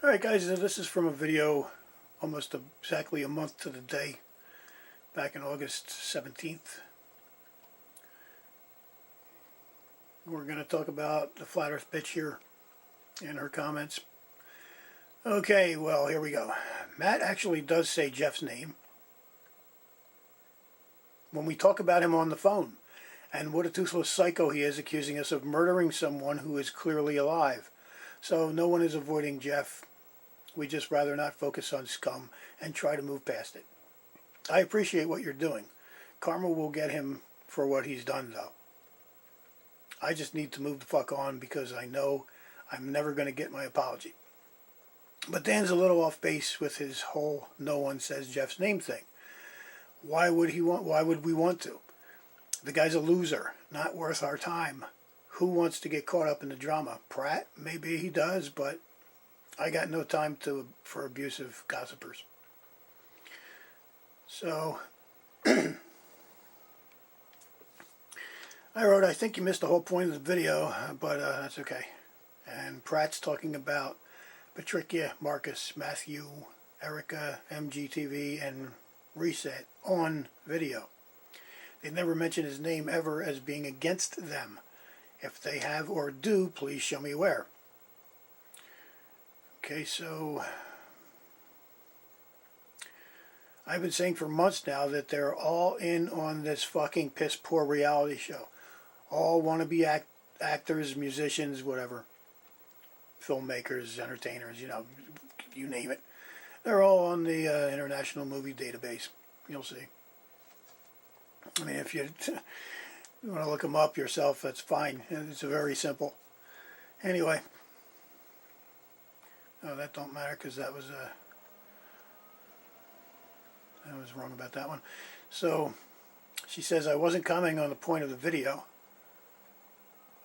Alright guys, this is from a video almost exactly a month to the day, back in August 17th. We're going to talk about the Flat Earth bitch here and her comments. Okay, well, here we go. Matt actually does say Jeff's name when we talk about him on the phone, and what a toothless psycho he is, accusing us of murdering someone who is clearly alive. So no one is avoiding Jeff. We just rather not focus on scum and try to move past it. I appreciate what you're doing. Karma will get him for what he's done, though. I just need to move the fuck on because I know I'm never going to get my apology. But Dan's a little off base with his whole no one says Jeff's name thing. Why would we want to? The guy's a loser, not worth our time. Who wants to get caught up in the drama? Pratt? Maybe he does, but I got no time for abusive gossipers. So, I wrote, I think you missed the whole point of the video, but that's okay. And Pratt's talking about Patricia, Marcus, Matthew, Erica, MGTV, and Reset on video. They never mention his name ever as being against them. If they have or do, please show me where. Okay, so I've been saying for months now that they're all in on this fucking piss poor reality show. All want to be actors, musicians, whatever. Filmmakers, entertainers, you name it. They're all on the International Movie Database. You'll see. I mean, if you want to look them up yourself, that's fine. It's very simple. Anyway. Oh, that don't matter because I was wrong about that one. So, she says, I wasn't commenting on the point of the video.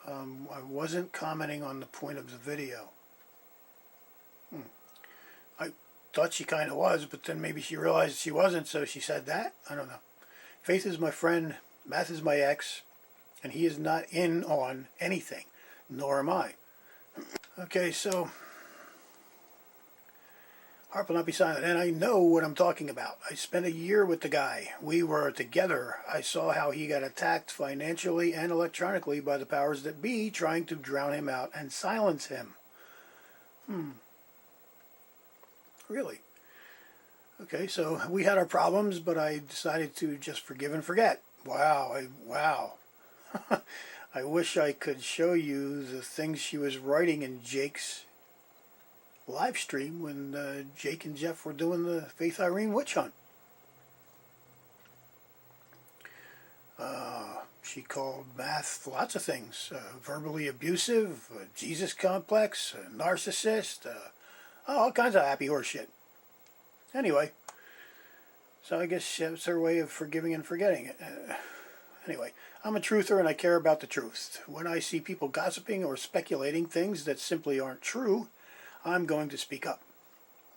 I wasn't commenting on the point of the video. I thought she kind of was, but then maybe she realized she wasn't, so she said that. I don't know. Faith is my friend, Matt is my ex, and he is not in on anything, nor am I. Okay, so Heart will not be silent, and I know what I'm talking about. I spent a year with the guy. We were together. I saw how he got attacked financially and electronically by the powers that be, trying to drown him out and silence him. Really? Okay, so we had our problems, but I decided to just forgive and forget. Wow, wow. I wish I could show you the things she was writing in Jake's live stream when Jake and Jeff were doing the Faith Irene witch hunt. She called Math lots of things. Verbally abusive, Jesus complex, narcissist, all kinds of happy horse shit. Anyway, so I guess that's her way of forgiving and forgetting it. Anyway, I'm a truther and I care about the truth. When I see people gossiping or speculating things that simply aren't true, I'm going to speak up.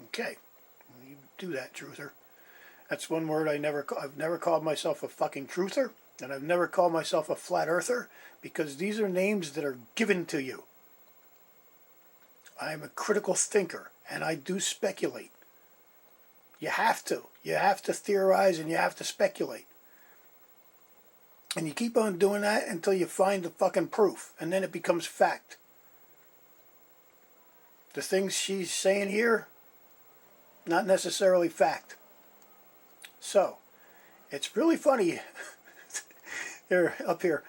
Okay, you do that, truther. That's one word I've never called myself a fucking truther, and I've never called myself a flat earther, because these are names that are given to you. I'm a critical thinker, and I do speculate. You have to. You have to theorize and you have to speculate. And you keep on doing that until you find the fucking proof, and then it becomes fact. The things she's saying here, not necessarily fact. So, it's really funny. They're up here.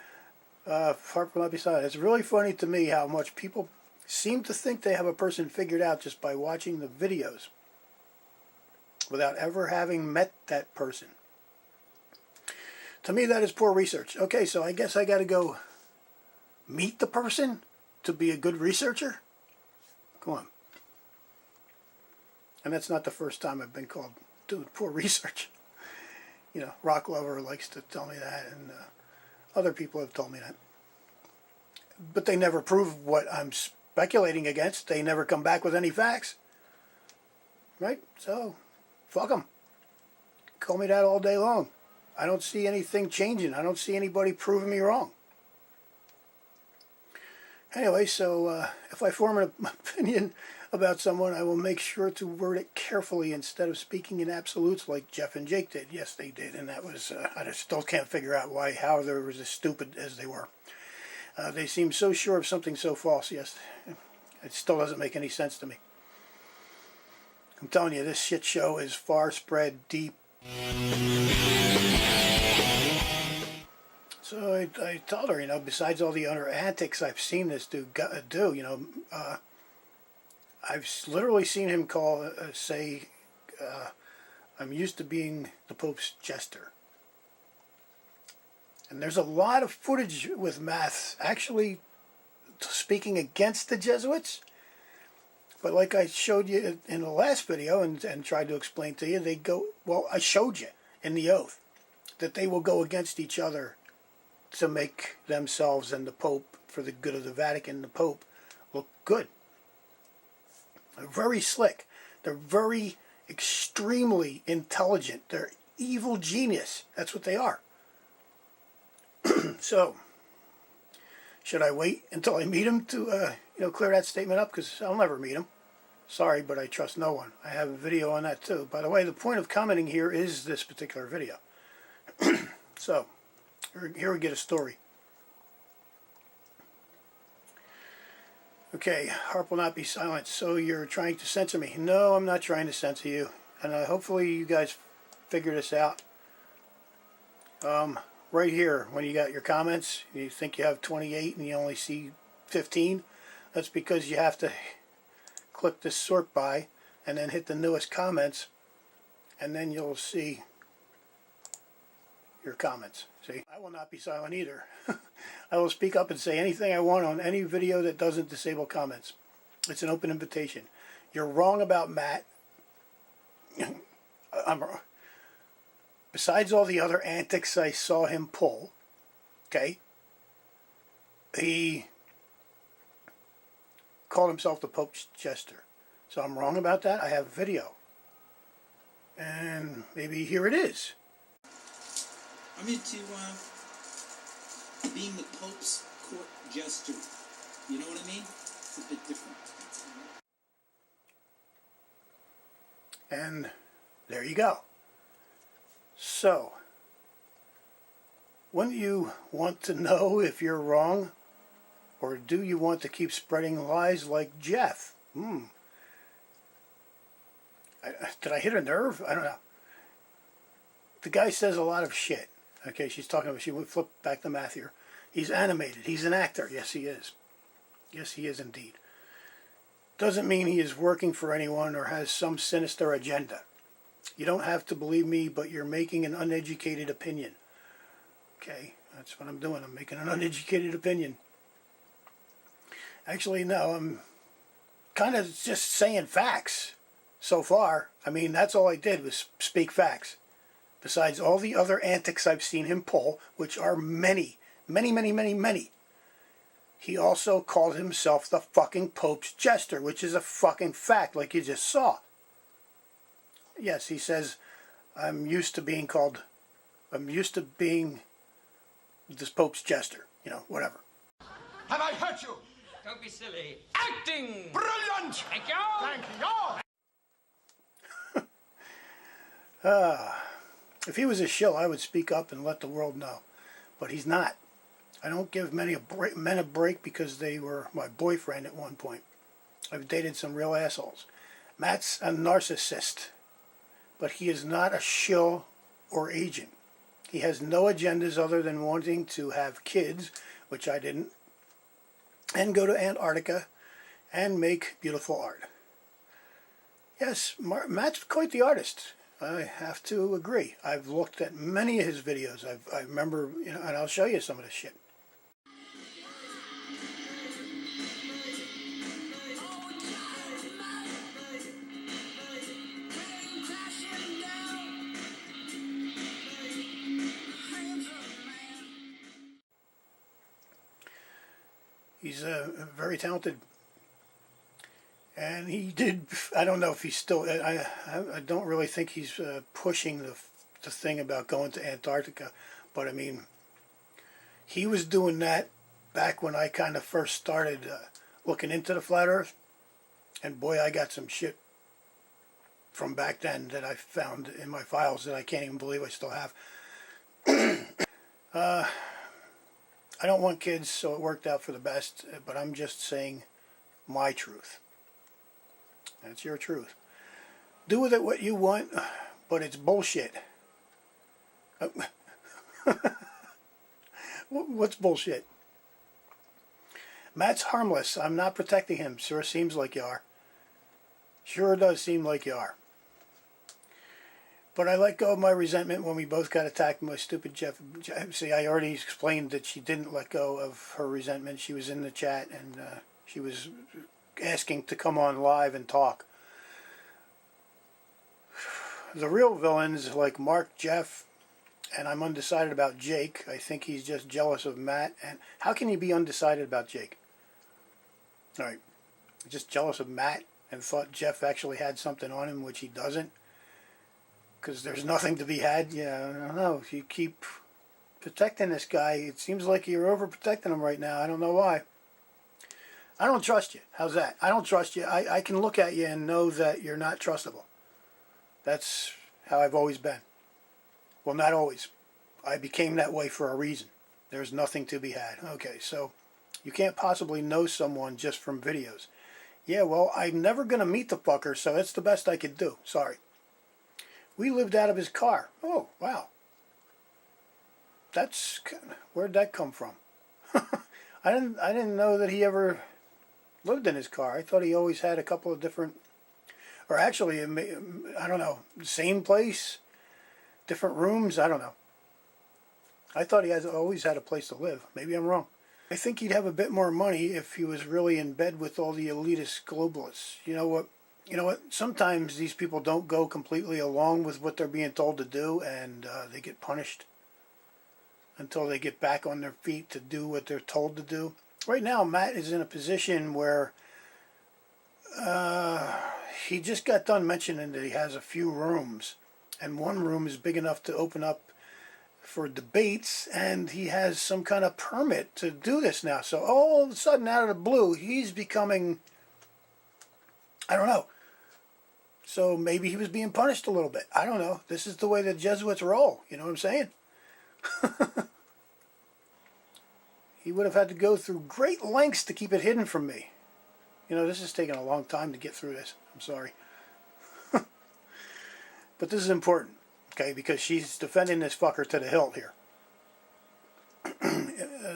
Heart will not be silent. It's really funny to me how much people seem to think they have a person figured out just by watching the videos, without ever having met that person. To me, that is poor research. Okay, so I guess I got to go meet the person to be a good researcher? Come on. And that's not the first time I've been called doing poor research. Rock Lover likes to tell me that, and other people have told me that. But they never prove what I'm speculating against. They never come back with any facts. Right? So, fuck them. Call me that all day long. I don't see anything changing. I don't see anybody proving me wrong. Anyway, so if I form an opinion about someone, I will make sure to word it carefully instead of speaking in absolutes like Jeff and Jake did. Yes, they did, and that was, I just still can't figure out how they were as stupid as they were. They seem so sure of something so false. Yes, it still doesn't make any sense to me. I'm telling you, this shit show is far spread deep. So I told her, you know, besides all the other antics I've seen this dude do, you know, I've literally seen him say, I'm used to being the Pope's jester. And there's a lot of footage with Matt actually speaking against the Jesuits. But like I showed you in the last video and tried to explain to you, they go, well, I showed you in the oath that they will go against each other to make themselves and the Pope, for the good of the Vatican, the Pope, look good. They're very slick. They're very extremely intelligent. They're evil genius. That's what they are. So, should I wait until I meet him to clear that statement up? Because I'll never meet him. Sorry, but I trust no one. I have a video on that too. By the way, the point of commenting here is this particular video. So, here we get a story. Okay, Harp will not be silent. So you're trying to censor me? No, I'm not trying to censor you. And hopefully you guys figure this out. Right here, when you got your comments, you think you have 28 and you only see 15. That's because you have to click this sort by and then hit the newest comments, and then you'll see your comments. See, I will not be silent either. I will speak up and say anything I want on any video that doesn't disable comments. It's an open invitation. You're wrong about Matt. I'm wrong. Besides all the other antics I saw him pull, okay, he called himself the Pope's jester. So I'm wrong about that. I have video. And maybe here it is. I'm into being the Pope's court jester. You know what I mean? It's a bit different. And there you go. So, wouldn't you want to know if you're wrong? Or do you want to keep spreading lies like Jeff? Did I hit a nerve? I don't know. The guy says a lot of shit. Okay, she's talking about, she would flip back to Matthew. He's animated. He's an actor. Yes, he is. Yes, he is indeed. Doesn't mean he is working for anyone or has some sinister agenda. You don't have to believe me, but you're making an uneducated opinion. Okay, that's what I'm doing. I'm making an uneducated opinion. Actually, no, I'm kind of just saying facts so far. I mean, that's all I did was speak facts. Besides all the other antics I've seen him pull, which are many, many, many, many, many. He also called himself the fucking Pope's jester, which is a fucking fact, like you just saw. Yes, he says, I'm used to being this Pope's jester. You know, whatever. Have I hurt you? Don't be silly. Acting! Brilliant! Thank you! Thank you! If he was a shill, I would speak up and let the world know. But he's not. I don't give men a break because they were my boyfriend at one point. I've dated some real assholes. Matt's a narcissist. But he is not a shill or agent. He has no agendas other than wanting to have kids, which I didn't, and go to Antarctica and make beautiful art. Yes, Matt's quite the artist. I have to agree. I've looked at many of his videos. I remember, you know, and I'll show you some of this shit. He's very talented, and he did. I don't know if he's still. I don't really think he's pushing the thing about going to Antarctica, but I mean, he was doing that back when I kind of first started looking into the flat earth. And boy, I got some shit from back then that I found in my files that I can't even believe I still have. I don't want kids, so it worked out for the best, but I'm just saying my truth. That's your truth. Do with it what you want, but it's bullshit. What's bullshit? Matt's harmless. I'm not protecting him. Sure seems like you are. Sure does seem like you are. But I let go of my resentment when we both got attacked by stupid Jeff. See, I already explained that she didn't let go of her resentment. She was in the chat and she was asking to come on live and talk. The real villains like Mark, Jeff, and I'm undecided about Jake. I think he's just jealous of Matt. And how can you be undecided about Jake? All right, just jealous of Matt and thought Jeff actually had something on him, which he doesn't. Because there's nothing to be had. Yeah, I don't know. If you keep protecting this guy, it seems like you're overprotecting him right now. I don't know why. I don't trust you. How's that? I don't trust you. I can look at you and know that you're not trustable. That's how I've always been. Well, not always. I became that way for a reason. There's nothing to be had. Okay, so you can't possibly know someone just from videos. Yeah, well, I'm never going to meet the fucker, so that's the best I could do. Sorry. We lived out of his car. Oh, wow. That's... Where'd that come from? I didn't know that he ever lived in his car. I thought he always had a couple of different... Or actually, I don't know, same place, different rooms, I don't know. I thought he always had a place to live. Maybe I'm wrong. I think he'd have a bit more money if he was really in bed with all the elitist globalists. You know what? Sometimes these people don't go completely along with what they're being told to do, and they get punished until they get back on their feet to do what they're told to do. Right now, Matt is in a position where he just got done mentioning that he has a few rooms, and one room is big enough to open up for debates, and he has some kind of permit to do this now. So all of a sudden, out of the blue, he's becoming, I don't know. So maybe he was being punished a little bit. I don't know. This is the way the Jesuits roll. You know what I'm saying? He would have had to go through great lengths to keep it hidden from me. You know, this is taking a long time to get through this. I'm sorry. But this is important, okay, because she's defending this fucker to the hilt here.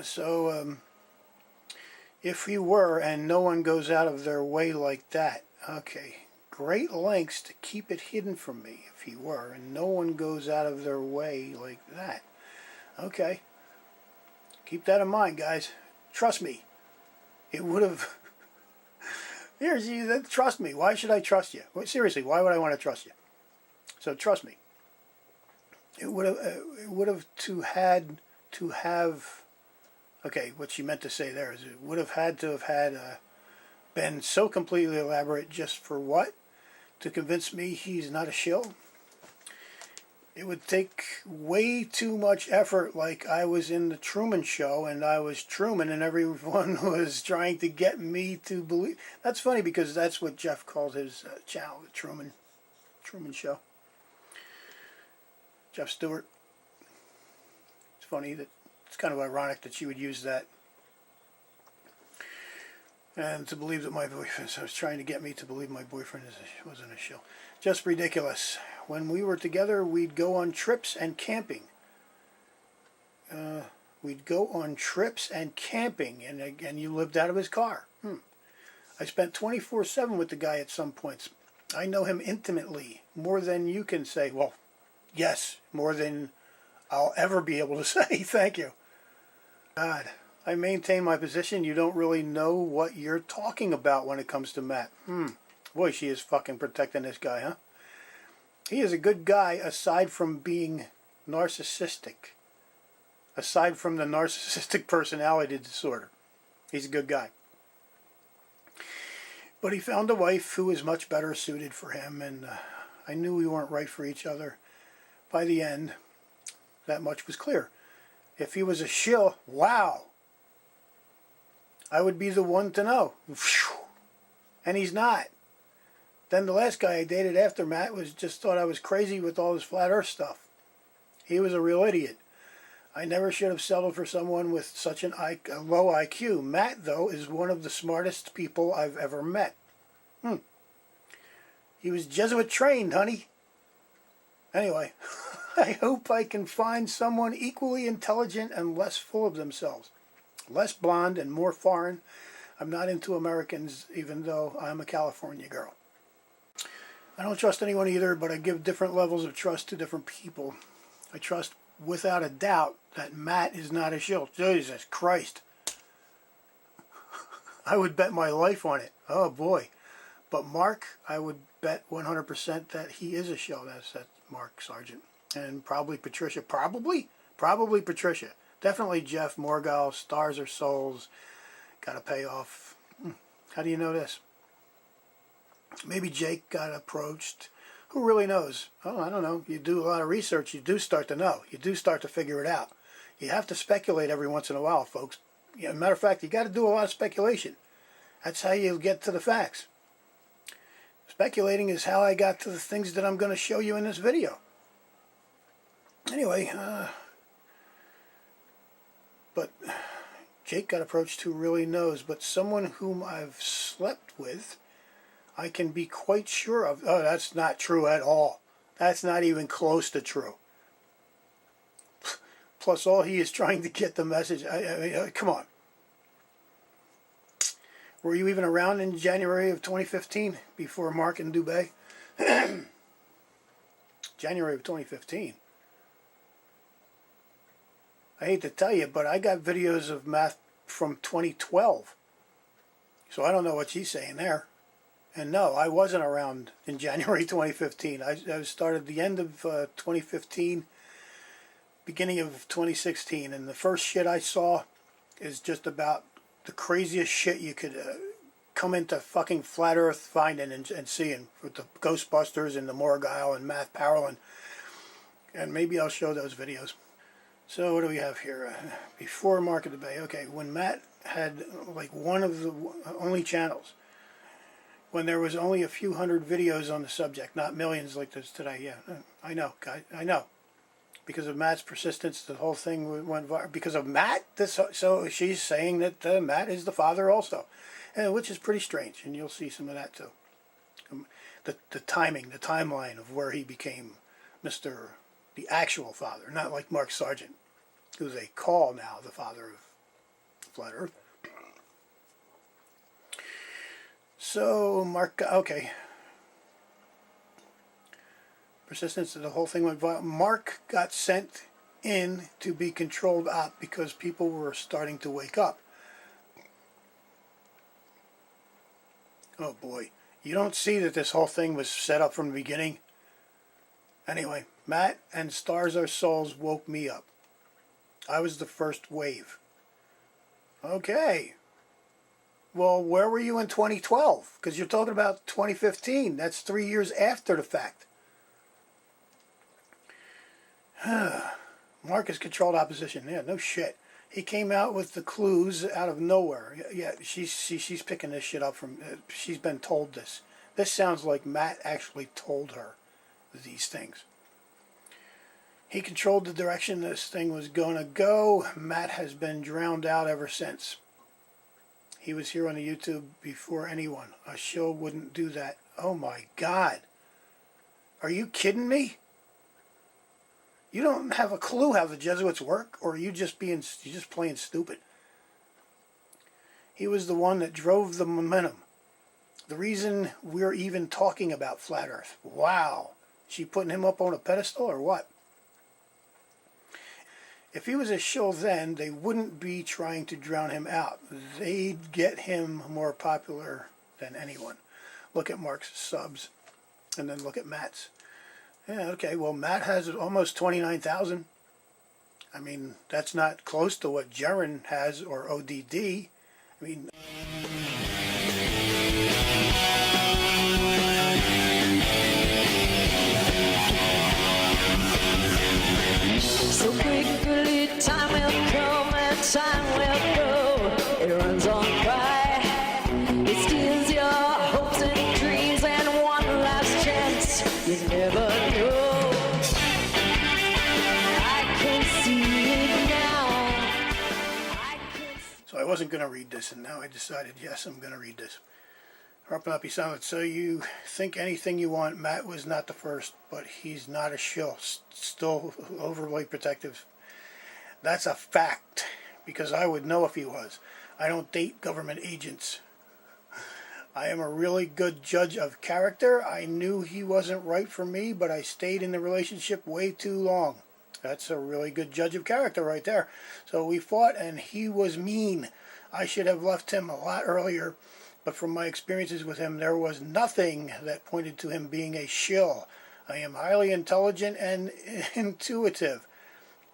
So, if he were, and no one goes out of their way like that, okay, great lengths to keep it hidden from me, if he were, and no one goes out of their way like that. Okay. Keep that in mind, guys. Trust me. It would have... Trust me. Why should I trust you? Well, seriously, why would I want to trust you? So trust me. It would have to have. Okay, what she meant to say there is it would have had to have had been so completely elaborate just for what? To convince me he's not a shill? It would take way too much effort, like I was in the Truman Show and I was Truman and everyone was trying to get me to believe. That's funny because that's what Jeff called his channel, the Truman Show. Jeff Stewart. It's funny that it's kind of ironic that she would use that. And to believe that my boyfriend, so I was trying to get me to believe my boyfriend wasn't a shill. Just ridiculous. When we were together, we'd go on trips and camping. We'd go on trips and camping, and you lived out of his car. I spent 24/7 with the guy at some points. I know him intimately, more than you can say. Well, yes, more than I'll ever be able to say. Thank you. God, I maintain my position. You don't really know what you're talking about when it comes to Matt. Boy, she is fucking protecting this guy, huh? He is a good guy aside from being narcissistic. Aside from the narcissistic personality disorder. He's a good guy. But he found a wife who was much better suited for him, and I knew we weren't right for each other. By the end, that much was clear. If he was a shill, wow. I would be the one to know. And he's not. Then the last guy I dated after Matt just thought I was crazy with all this flat earth stuff. He was a real idiot. I never should have settled for someone with such a low IQ. Matt, though, is one of the smartest people I've ever met. He was Jesuit trained, honey. Anyway, I hope I can find someone equally intelligent and less full of themselves. Less blonde and more foreign. I'm not into Americans, even though I'm a California girl. I don't trust anyone either, but I give different levels of trust to different people. I trust without a doubt that Matt is not a shill. Jesus Christ. I would bet my life on it. Oh boy. But Mark, I would bet 100% that he is a shill. That's Mark Sargent. And probably Patricia. Probably Patricia. Definitely Jeff, Morgal, Stars or Souls. Gotta pay off. How do you know this? Maybe Jake got approached. Who really knows? Oh, I don't know. You do a lot of research, you do start to know. You do start to figure it out. You have to speculate every once in a while, folks. Matter of fact, you got to do a lot of speculation. That's how you get to the facts. Speculating is how I got to the things that I'm going to show you in this video. Anyway, but Jake got approached. Who really knows? But someone whom I've slept with, I can be quite sure of. Oh, that's not true at all. That's not even close to true. Plus, all he is trying to get the message. I mean, come on. Were you even around in January of 2015 before Mark and Dubé? January of 2015. I hate to tell you, but I got videos of Matt from 2012. So I don't know what she's saying there. And no, I wasn't around in January 2015. I started the end of 2015, beginning of 2016. And the first shit I saw is just about the craziest shit you could come into fucking flat earth finding and seeing with the Ghostbusters and the Morgile and Matt Powerland. And maybe I'll show those videos. So what do we have here? Before Mark and Dubé. Okay, when Matt had like one of the only channels, when there was only a few hundred videos on the subject, not millions like there's today. Yeah, I know, guys, I know. Because of Matt's persistence, the whole thing went viral. Because of Matt, so she's saying that Matt is the father also, which is pretty strange, and you'll see some of that too. The timing, the timeline of where he became the actual father, not like Mark Sargent, who they call now the father of Flat Earth. So Mark, okay. Persistence, the whole thing went viral. Mark got sent in to be controlled out because people were starting to wake up. Oh boy, you don't see that this whole thing was set up from the beginning? Anyway, Matt and Stars Are Souls woke me up. I was the first wave. Okay. Well, where were you in 2012? Because you're talking about 2015. That's 3 years after the fact. Mark is controlled opposition. Yeah, no shit. He came out with the clues out of nowhere. Yeah, she's picking this shit up from. She's been told this. This sounds like Matt actually told her these things. He controlled the direction this thing was gonna go. Matt has been drowned out ever since. He was here on the YouTube before anyone. A show wouldn't do that. Oh my God. Are you kidding me? You don't have a clue how the Jesuits work, or are you just playing stupid? He was the one that drove the momentum. The reason we're even talking about Flat Earth. Wow. She putting him up on a pedestal or what? If he was a shill then, they wouldn't be trying to drown him out. They'd get him more popular than anyone. Look at Mark's subs, and then look at Matt's. Yeah, okay, well, Matt has almost 29,000. I mean, that's not close to what Jaren has or ODD. I mean... So quickly time will come and time will go. It runs on. wasn't going to read this, and now I decided, yes, I'm going to read this. Up and up, be silent. So you think anything you want. Matt was not the first, but he's not a shill. Still overly protective. That's a fact, because I would know if he was. I don't date government agents. I am a really good judge of character. I knew he wasn't right for me, but I stayed in the relationship way too long. That's a really good judge of character right there. So we fought, and he was mean. I should have left him a lot earlier. But from my experiences with him, there was nothing that pointed to him being a shill. I am highly intelligent and intuitive.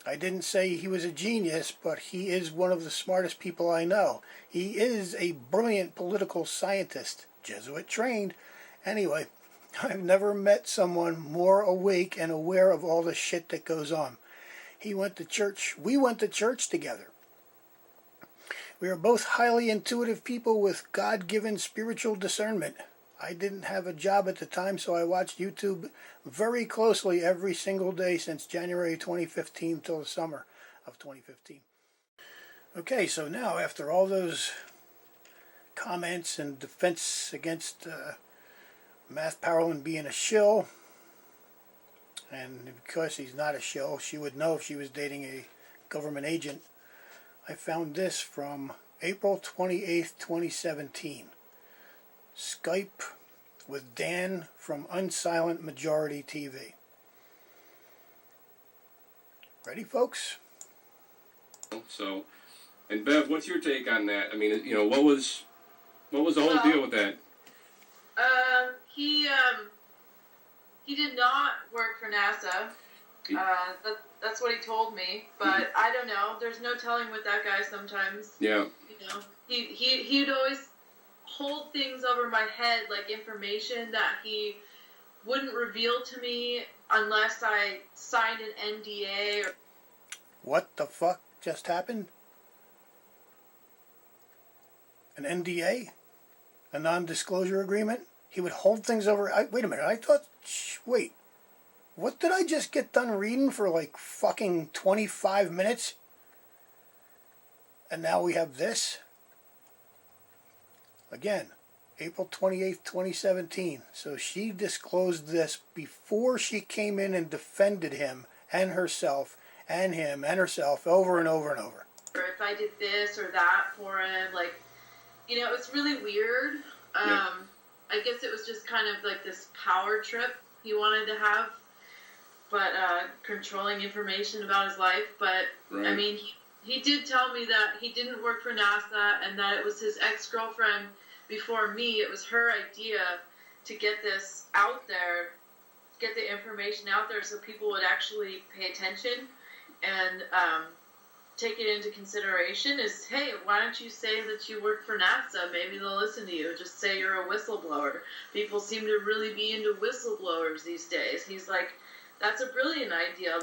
I didn't say he was a genius, but he is one of the smartest people I know. He is a brilliant political scientist, Jesuit trained. Anyway, I've never met someone more awake and aware of all the shit that goes on. He went to church. We went to church together. We are both highly intuitive people with God-given spiritual discernment. I didn't have a job at the time, so I watched YouTube very closely every single day since January 2015 till the summer of 2015. Okay, so now after all those comments and defense against Powerland being a shill, and because he's not a shill, she would know if she was dating a government agent, I found this from April 28th, 2017. Skype with Dan from Unsilent Majority TV. Ready, folks? So, and Bev, what's your take on that? I mean, you know, what was the whole deal with that? He did not work for NASA. That's what he told me, but I don't know. There's no telling with that guy sometimes. Yeah. You know, he'd always hold things over my head, like information that he wouldn't reveal to me unless I signed an NDA. What the fuck just happened? An NDA? A non-disclosure agreement? He would hold things over... wait a minute, I thought... wait. What did I just get done reading for like fucking 25 minutes? And now we have this? Again, April 28th, 2017. So she disclosed this before she came in and defended him and herself and him and herself over and over and over. Or if I did this or that for him, like, you know, it's really weird. I guess it was just kind of like this power trip he wanted to have. But controlling information about his life. But, right. I mean, he did tell me that he didn't work for NASA and that it was his ex-girlfriend before me. It was her idea to get this out there, get the information out there so people would actually pay attention and take it into consideration is, hey, why don't you say that you work for NASA? Maybe they'll listen to you. Just say you're a whistleblower. People seem to really be into whistleblowers these days. He's like... That's a brilliant idea.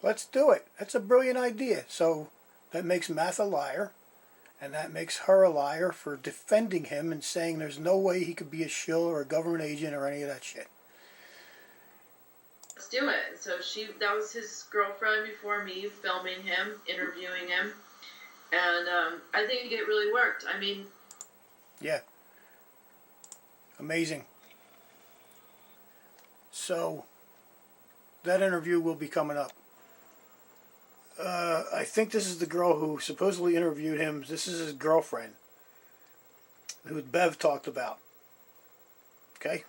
Let's do it. That's a brilliant idea. So that makes Matt a liar, and that makes her a liar for defending him and saying there's no way he could be a shill or a government agent or any of that shit. Let's do it. So that was his girlfriend before me, filming him, interviewing him, and I think it really worked. I mean... Yeah. Amazing. So... that interview will be coming up. I think this is the girl who supposedly interviewed him. This is his girlfriend, who Bev talked about. Okay?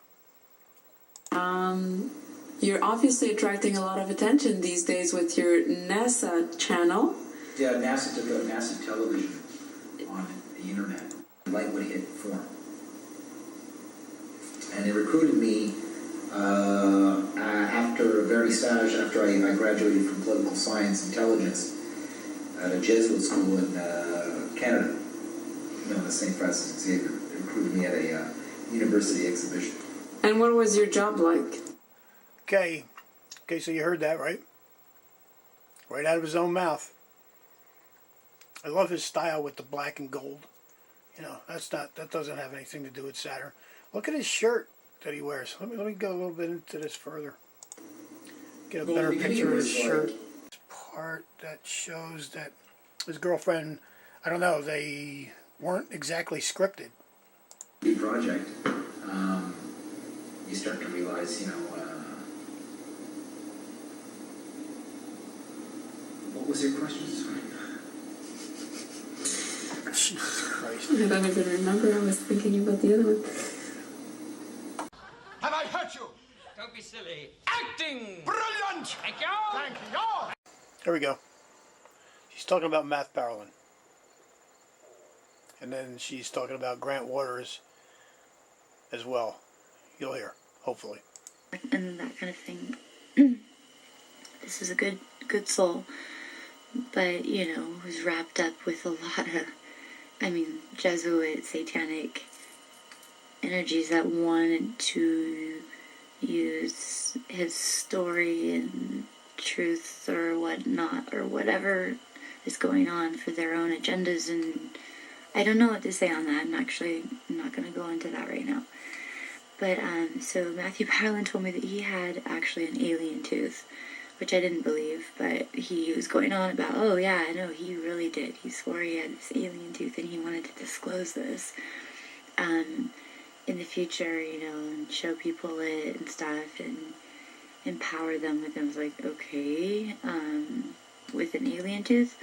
You're obviously attracting a lot of attention these days with your NASA channel. Yeah, NASA took out NASA television on the internet. Light would hit form. And they recruited me after a very stage after I graduated from political science intelligence at a Jesuit school in Canada, known as St. Francis Xavier. They recruited me at a university exhibition. And what was your job like? Okay, so you heard that, right? Right out of his own mouth. I love his style with the black and gold. You know, that doesn't have anything to do with Saturn. Look at his shirt that he wears. Let me go a little bit into this further. Get a better picture of his shirt. This part that shows that his girlfriend, I don't know, they weren't exactly scripted. The project, you start to realize, what was your question? Sorry. Jesus Christ. I don't even remember. I was thinking about the other one. Have I hurt you? Don't be silly. Acting! Brilliant! Thank you! Thank you! There we go. She's talking about Matt Powerland. And then she's talking about Grant Waters as well. You'll hear, hopefully. And that kind of thing. This is a good soul, but was wrapped up with a lot of, Jesuit, satanic energies that wanted to use his story and truth or whatnot, or whatever is going on for their own agendas, and I don't know what to say on that. I'm not going to go into that right now. But, so Matthew Powerland told me that he had actually an alien tooth, which I didn't believe, but he was going on about, oh yeah, no, he really did. He swore he had this alien tooth and he wanted to disclose this in the future, and show people it and stuff and empower them with it. I was like, okay, with an alien tooth?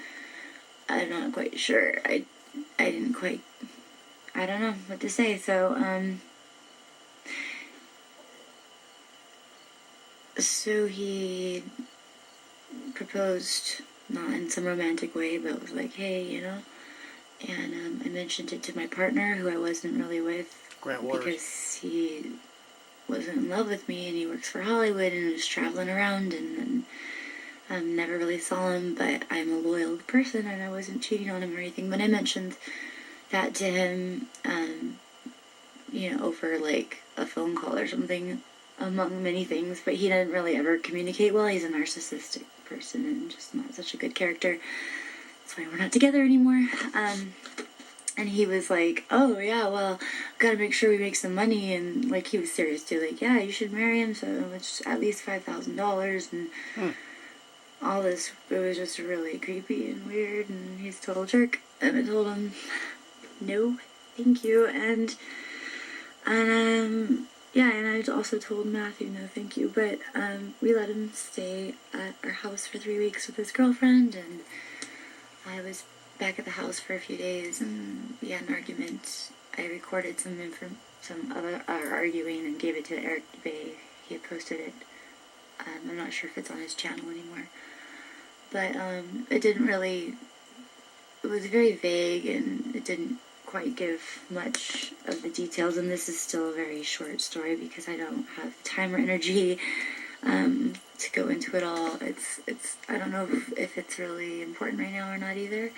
I'm not quite sure. I don't know what to say, so, so he proposed, not in some romantic way, but was like, hey, and I mentioned it to my partner, who I wasn't really with, Grant Waters. because he wasn't in love with me, and he works for Hollywood, and was traveling around, and never really saw him, but I'm a loyal person, and I wasn't cheating on him or anything. But I mentioned that to him, over like a phone call or something, among many things, but he didn't really ever communicate well. He's a narcissistic person and just not such a good character. That's why we're not together anymore. And he was like, oh yeah, well, gotta make sure we make some money, and like he was serious too, like, yeah, you should marry him, so it's at least $5,000 and all this. It was just really creepy and weird, and he's a total jerk. And I told him, no, thank you, and yeah, and I also told Matthew, no thank you, but we let him stay at our house for 3 weeks with his girlfriend, and I was back at the house for a few days, and we had an argument. I recorded some of our arguing and gave it to Eric Bay. He had posted it. I'm not sure if it's on his channel anymore, but it didn't really, it was very vague, and it didn't quite give much of the details, and this is still a very short story because I don't have time or energy to go into it all. It's I don't know if it's really important right now or not either,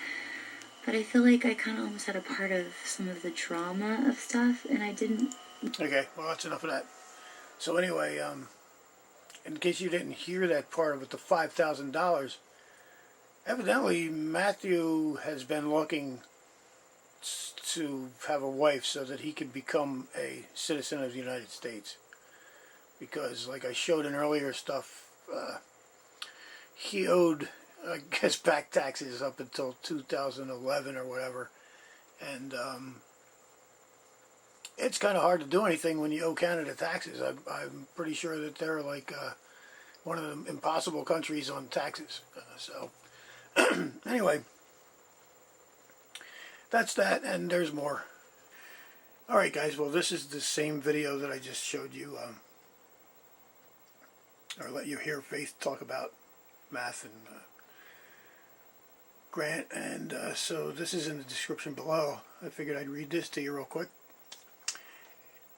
but I feel like I kind of almost had a part of some of the drama of stuff, and I didn't. Okay, well, that's enough of that. So anyway, in case you didn't hear that part of it, the $5,000, evidently Matthew has been looking to have a wife so that he can become a citizen of the United States, because like I showed in earlier stuff, he owed, I guess, back taxes up until 2011 or whatever, and it's kind of hard to do anything when you owe Canada taxes. I'm pretty sure that they're like one of the impossible countries on taxes. So anyway, that's that, and there's more. Alright guys, well, this is the same video that I just showed you, or let you hear Faith talk about math and Grant, and so this is in the description below. I figured I'd read this to you real quick.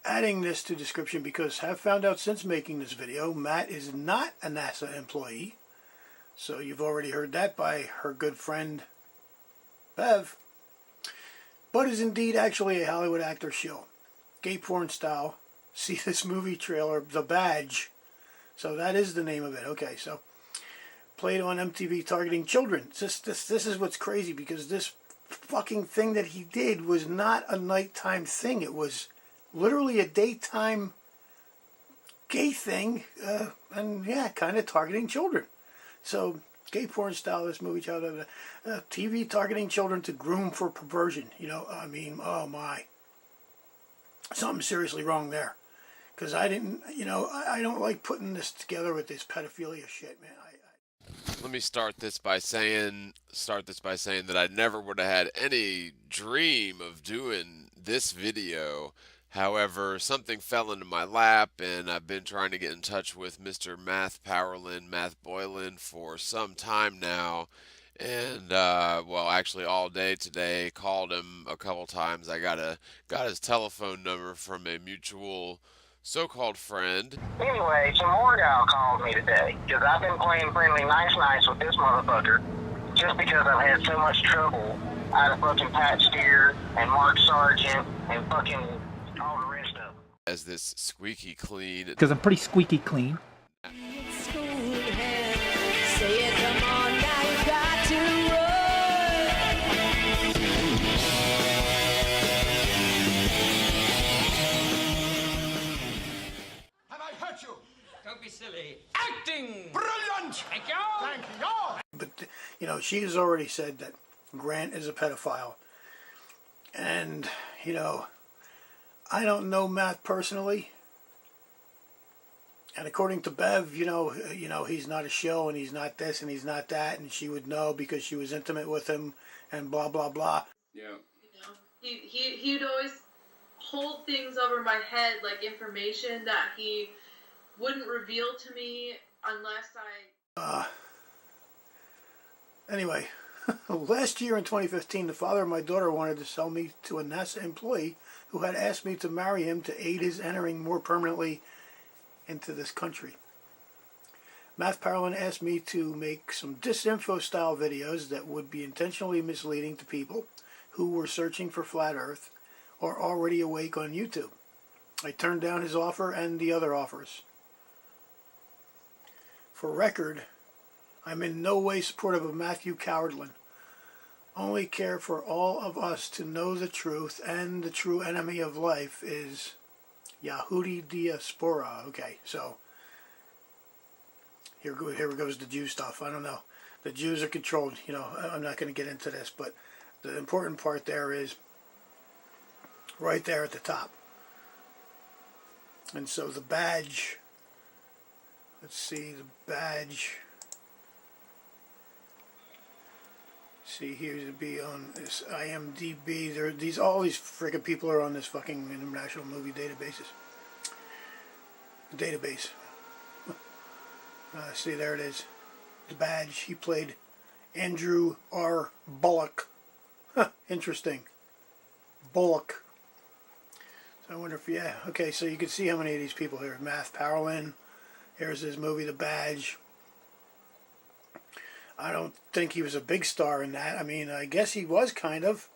Adding this to description because have found out since making this video, Matt is not a NASA employee. So you've already heard that by her good friend Bev, but is indeed actually a Hollywood actor shill. Gay porn style. See this movie trailer, The Badge. So that is the name of it. Okay, so played on MTV targeting children. This is what's crazy, because this fucking thing that he did was not a nighttime thing. It was literally a daytime gay thing, and yeah, kind of targeting children. So Gay porn style, this movie, TV targeting children to groom for perversion. I mean, oh my. Something seriously wrong there. Because I didn't, I don't like putting this together with this pedophilia shit, man. Let me start this by saying that I never would have had any dream of doing this video. However, something fell into my lap, and I've been trying to get in touch with Mr. Math Boylan, for some time now. And well, actually all day today. Called him a couple times. I got his telephone number from a mutual so-called friend. Anyway, some more gal called me today, because I've been playing friendly nice with this motherfucker, just because I've had so much trouble out of fucking Pat Steer and Mark Sargent and fucking all the rest of them. As this squeaky clean. Because I'm pretty squeaky clean. Don't be silly. Acting! Brilliant! Thank you! Thank you! But, she has already said that Grant is a pedophile. And, I don't know Matt personally. And according to Bev, he's not a shill, and he's not this, and he's not that, and she would know because she was intimate with him, and blah, blah, blah. Yeah. He'd always hold things over my head, like information that he wouldn't reveal to me unless I... Anyway, last year in 2015, the father of my daughter wanted to sell me to a NASA employee who had asked me to marry him to aid his entering more permanently into this country. Matt Powerland asked me to make some disinfo style videos that would be intentionally misleading to people who were searching for flat earth or already awake on YouTube. I turned down his offer and the other offers. For record, I'm in no way supportive of Matthew Cowardland. Only care for all of us to know the truth, and the true enemy of life is Yahudi diaspora. Okay, so here goes the Jew stuff. I don't know. The Jews are controlled. I'm not going to get into this, but the important part there is right there at the top. And so the badge, let's see, the badge, see here to be on this IMDb. All these freaking people are on this fucking International Movie Database. See, there it is. The badge. He played Andrew R. Bullock. Huh, interesting. Bullock. So I wonder if, yeah, okay, so you can see how many of these people here. Matt Powerland. Here's his movie, The Badge. I don't think he was a big star in that. I mean, I guess he was kind of.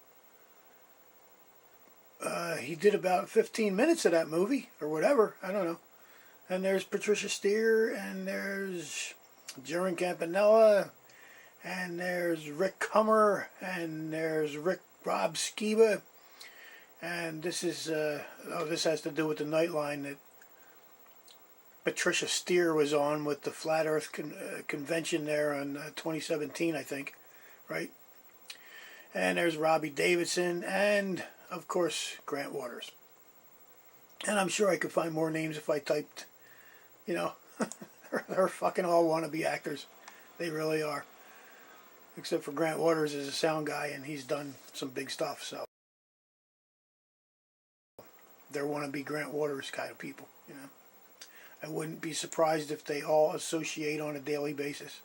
He did about 15 minutes of that movie, or whatever. I don't know. And there's Patricia Steer, and there's Jaron Campanella, and there's Rick Hummer, and there's Rob Skiba. And this is, this has to do with the Nightline that Patricia Steer was on with the Flat Earth convention there in 2017, I think, right? And there's Robbie Davidson, and, of course, Grant Waters. And I'm sure I could find more names if I typed, they're fucking all wannabe actors. They really are. Except for Grant Waters is a sound guy, and he's done some big stuff, so. They're wannabe Grant Waters kind of people, I wouldn't be surprised if they all associate on a daily basis.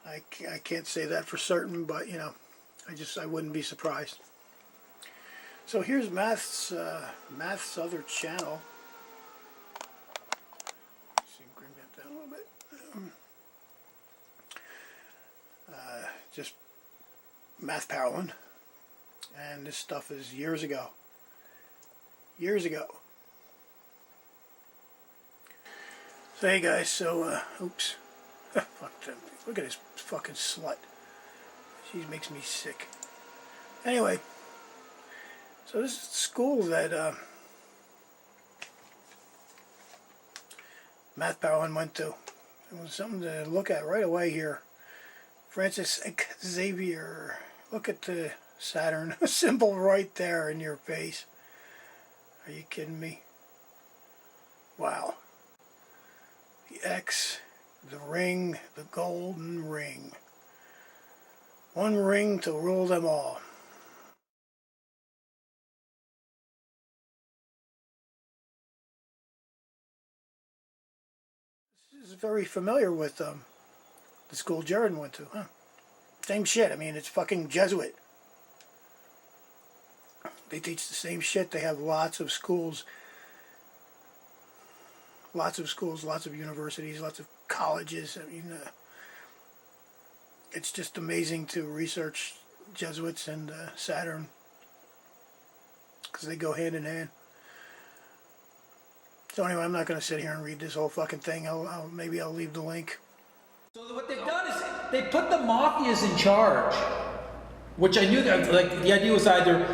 I can't say that for certain, but, I wouldn't be surprised. So here's Math's other channel. Let's see, bring that down a little bit. Just Math Powerland. And this stuff is years ago. So hey guys, so oops. Fuck them. Look at this fucking slut. She makes me sick. Anyway, so this is the school that Matt Powerland went to. It was something to look at right away here. Francis Xavier. Look at the Saturn symbol right there in your face. Are you kidding me? Wow. The X, the ring, the golden ring. One ring to rule them all. This is very familiar with the school Jared went to, huh? Same shit. I mean, it's fucking Jesuit. They teach the same shit. They have lots of schools. Lots of universities, lots of colleges. I mean, it's just amazing to research Jesuits and Saturn, because they go hand in hand. So anyway, I'm not going to sit here and read this whole fucking thing. Maybe I'll leave the link. So what they've done is they put the mafias in charge, which I knew that, like, the idea was either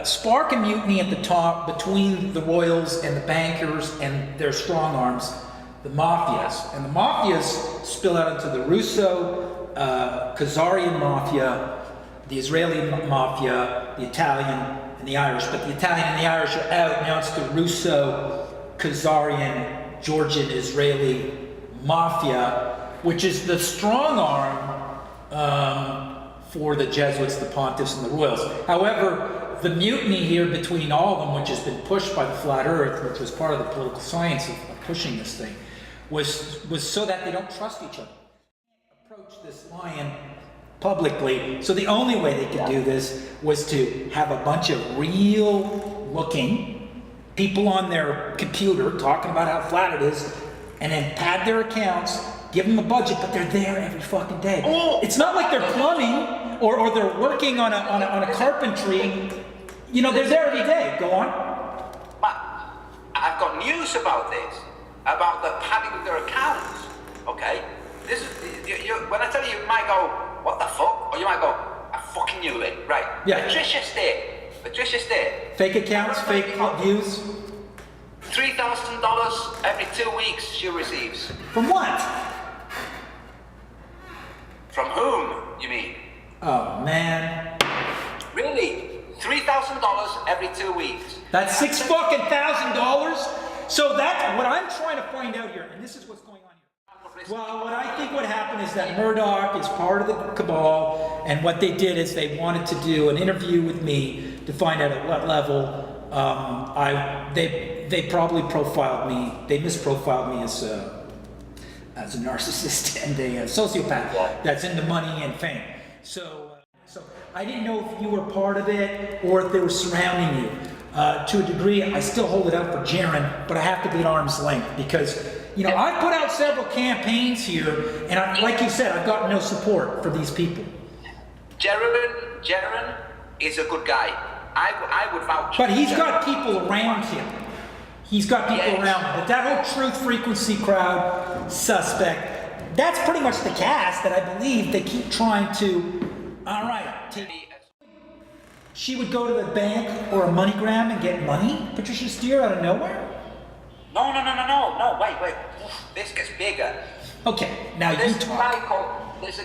spark a mutiny at the top between the royals and the bankers and their strong arms, the mafias. And the mafias spill out into the Russo, Khazarian mafia, the Israeli mafia, the Italian, and the Irish. But the Italian and the Irish are out. Now it's the Russo, Khazarian, Georgian, Israeli mafia, which is the strong arm for the Jesuits, the pontiffs, and the royals. However, the mutiny here between all of them, which has been pushed by the flat earth, which was part of the political science of pushing this thing, was so that they don't trust each other. Approach this lion publicly. So the only way they could do this was to have a bunch of real looking people on their computer talking about how flat it is, and then pad their accounts, give them a budget, but they're there every fucking day. It's not like they're plumbing or they're working on a carpentry. You know, they're there every day. Go on. I've got news about this, about the padding of their accounts. Okay, this is when I tell you, you might go, "What the fuck?" or you might go, "I fucking knew it." Right? Yeah. Patricia State. Fake accounts, fake views. $3,000 every 2 weeks she receives. From what? From whom, you mean? Oh, man. Really? $3,000 every 2 weeks. That's $6,000. So that's what I'm trying to find out here, and this is what's going on here. Well, what I think what happened is that Murdoch is part of the cabal, and what they did is they wanted to do an interview with me to find out at what level they probably profiled me. They misprofiled me as a narcissist and a sociopath that's into money and fame. So I didn't know if you were part of it or if they were surrounding you. To a degree, I still hold it out for Jaron, but I have to be at arm's length because, you know, I put out several campaigns here, and like you said, I've got no support for these people. Jaron is a good guy. I would vouch. But he's got people around him. He's got people around him. But that whole Truth Frequency crowd, suspect, that's pretty much the cast that I believe they keep trying to, all right, she would go to the bank or a MoneyGram and get money? Patricia Steer out of nowhere? No, wait. Oof, this gets bigger. Okay, now you talk. This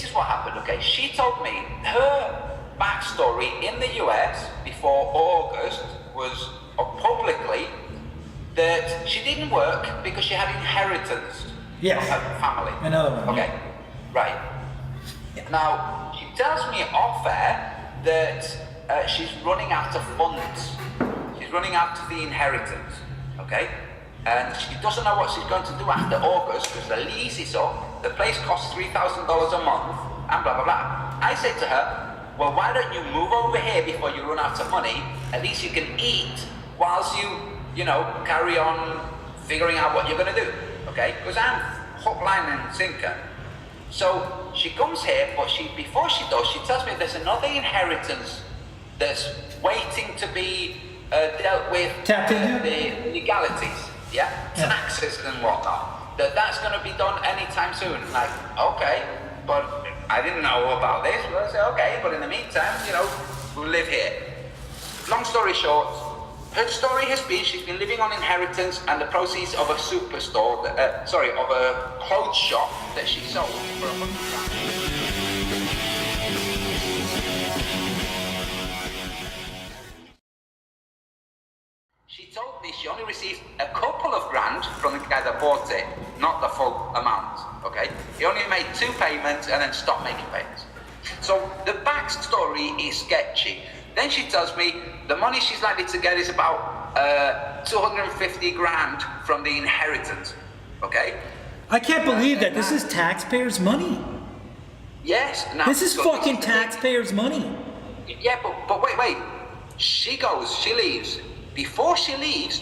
is what happened, okay? She told me her backstory in the US before August was publicly that she didn't work because she had inheritance from her family. Another one. Okay, right. Now, she tells me off air that she's running out of funds. She's running out of the inheritance, okay? And she doesn't know what she's going to do after August because the lease is up, the place costs $3,000 a month, and blah, blah, blah. I said to her, well, why don't you move over here before you run out of money? At least you can eat whilst you know, carry on figuring out what you're going to do, okay? Because I'm hook, line, and sinker. So she comes here, but before she does, she tells me there's another inheritance that's waiting to be dealt with, the legalities, taxes and whatnot. That's going to be done anytime soon. Like, okay, but I didn't know about this. Well, I say, okay, but in the meantime, you know, we'll live here. Long story short, Her story has been she's been living on inheritance and the proceeds of a superstore, of a clothes shop that she sold for £100. She told me she only received a couple of grand from the guy that bought it, not the full amount, okay? He only made 2 payments and then stopped making payments. So the backstory is sketchy. Then she tells me the money she's likely to get is about 250 grand from the inheritance, okay? I can't believe that. This is taxpayers' money. Yes. Now, this is fucking taxpayers' money. Yeah, but wait. She leaves.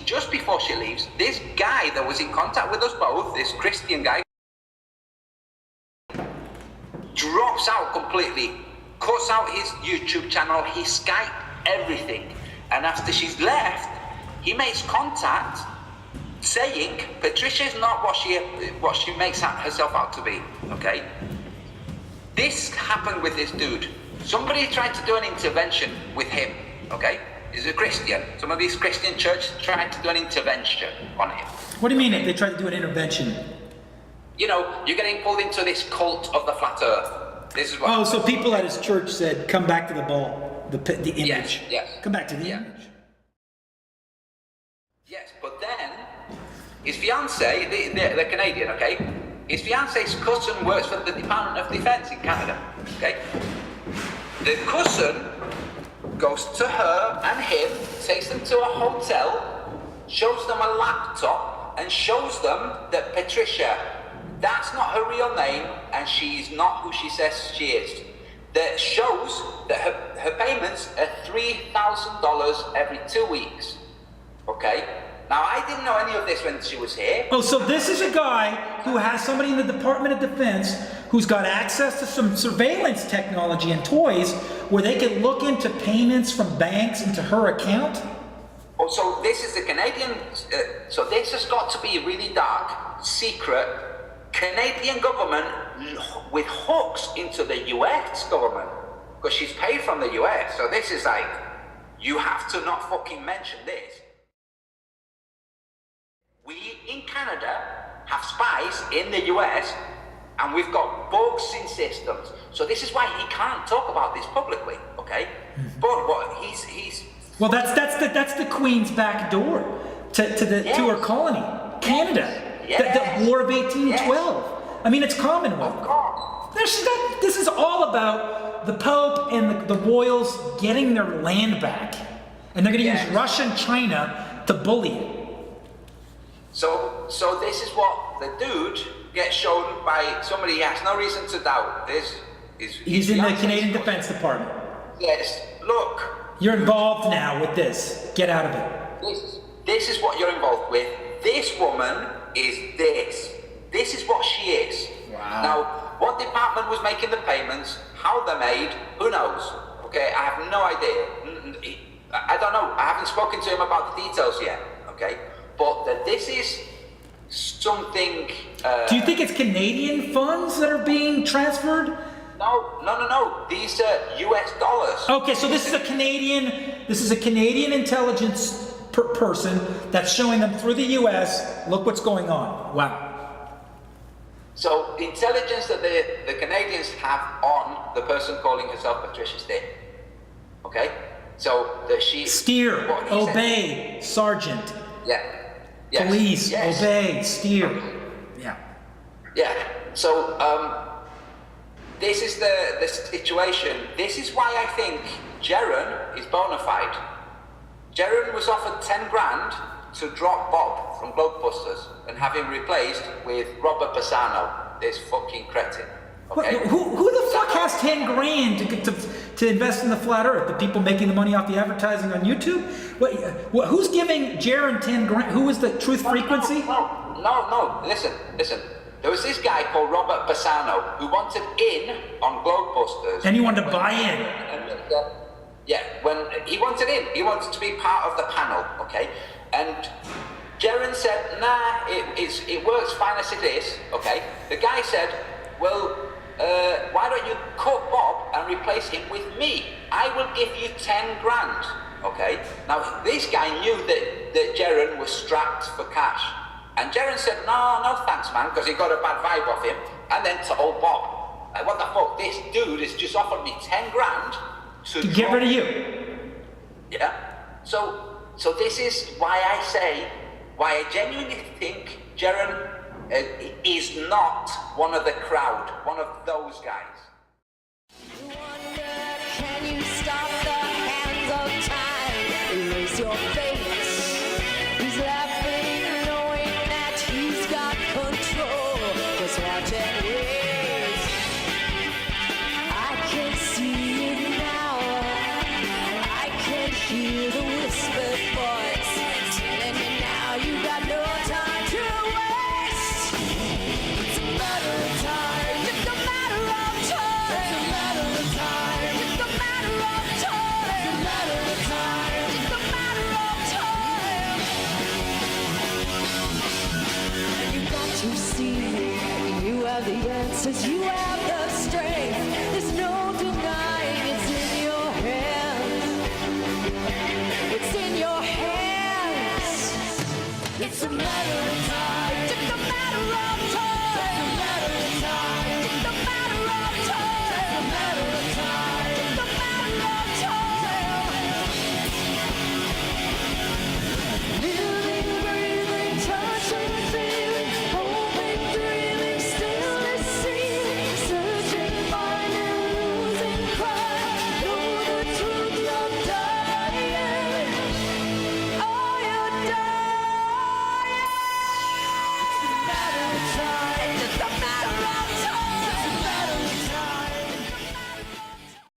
Just before she leaves, this guy that was in contact with us both, this Christian guy, drops out completely, cuts out his YouTube channel, his Skype, everything. And after she's left, he makes contact saying Patricia's not what she makes herself out to be, okay? This happened with this dude. Somebody tried to do an intervention with him, okay? He's a Christian. Some of these Christian churches tried to do an intervention on him. What do you mean they tried to do an intervention? You know, you're getting pulled into this cult of the flat earth. This is what. Oh, so people at his church said, come back to the ball, the image. Yes. Come back to the image. Yes, but then his fiancée, the Canadian, okay? His fiancée's cousin works for the Department of Defense in Canada, okay? The cousin goes to her and him, takes them to a hotel, shows them a laptop, and shows them that Patricia, that's not her real name, and she's not who she says she is. That shows that her payments are $3,000 every 2 weeks. Okay? Now, I didn't know any of this when she was here. Oh, so this is a guy who has somebody in the Department of Defense who's got access to some surveillance technology and toys where they can look into payments from banks into her account? Oh, so this is the Canadian, so this has got to be really dark, secret, Canadian government with hooks into the US government, because she's paid from the US, so this is like, you have to not fucking mention this. We in Canada have spies in the US, and we've got bugs in systems, so this is why he can't talk about this publicly, okay? But what he's well, that's the Queen's back door to her colony, Canada. Yes. The War of 1812. Yes. I mean, it's Commonwealth. Of course. This is all about the Pope and the royals getting their land back, and they're going to use Russia and China to bully it. So this is what the dude gets shown by somebody he has no reason to doubt. He's in the Canadian Defense Department. Yes. Look. You're involved now with this. Get out of it. This is what you're involved with. This woman is this. This is what she is. Wow. Now, what department was making the payments, how they're made, who knows? Okay, I have no idea. I don't know. I haven't spoken to him about the details yet. Okay, but this is something. Do you think it's Canadian funds that are being transferred? No. These are US dollars. Okay, so this is a Canadian intelligence person that's showing them through the US, look what's going on. Wow. So the intelligence that the Canadians have on the person calling herself Patricia Steer. Okay? So that she steer, obey, sergeant. Yeah. Yes. Police, yes. Obey, steer. Yeah. Yeah. So this is the situation. This is why I think Jaron is bona fide. Jaron was offered 10 grand to drop Bob from Globebusters and have him replaced with Robert Bassano, this fucking cretin. Okay? Who the fuck has 10 grand to invest in the flat earth? The people making the money off the advertising on YouTube? Who's giving Jaron 10 grand? Who was the Truth Frequency? No. Listen. There was this guy called Robert Bassano who wanted in on Globebusters. And he wanted to buy in. Yeah, when he wanted in, he wanted to be part of the panel, okay? And Jaron said, nah, it works fine as it is, okay? The guy said, well, why don't you cut Bob and replace him with me? I will give you 10 grand, Okay? Now, this guy knew that Jaron was strapped for cash. And Jaron said, no thanks, man, because he got a bad vibe off him. And then told Bob, what the fuck, this dude has just offered me 10 grand to get rid of you. Yeah. So this is why I say, why I genuinely think Jaron is not one of the crowd, one of those guys. Can you stop the hands of time? Erase your face. He's laughing, knowing that he's got control. Just watch and wait. I can see it now. I can hear the whispered voice telling me now you got no time to waste. It's a matter of time. It's a matter of time. It's a matter of time. It's a matter of time. It's a matter of time. It's a matter of time. You got to see. You have the answers. You have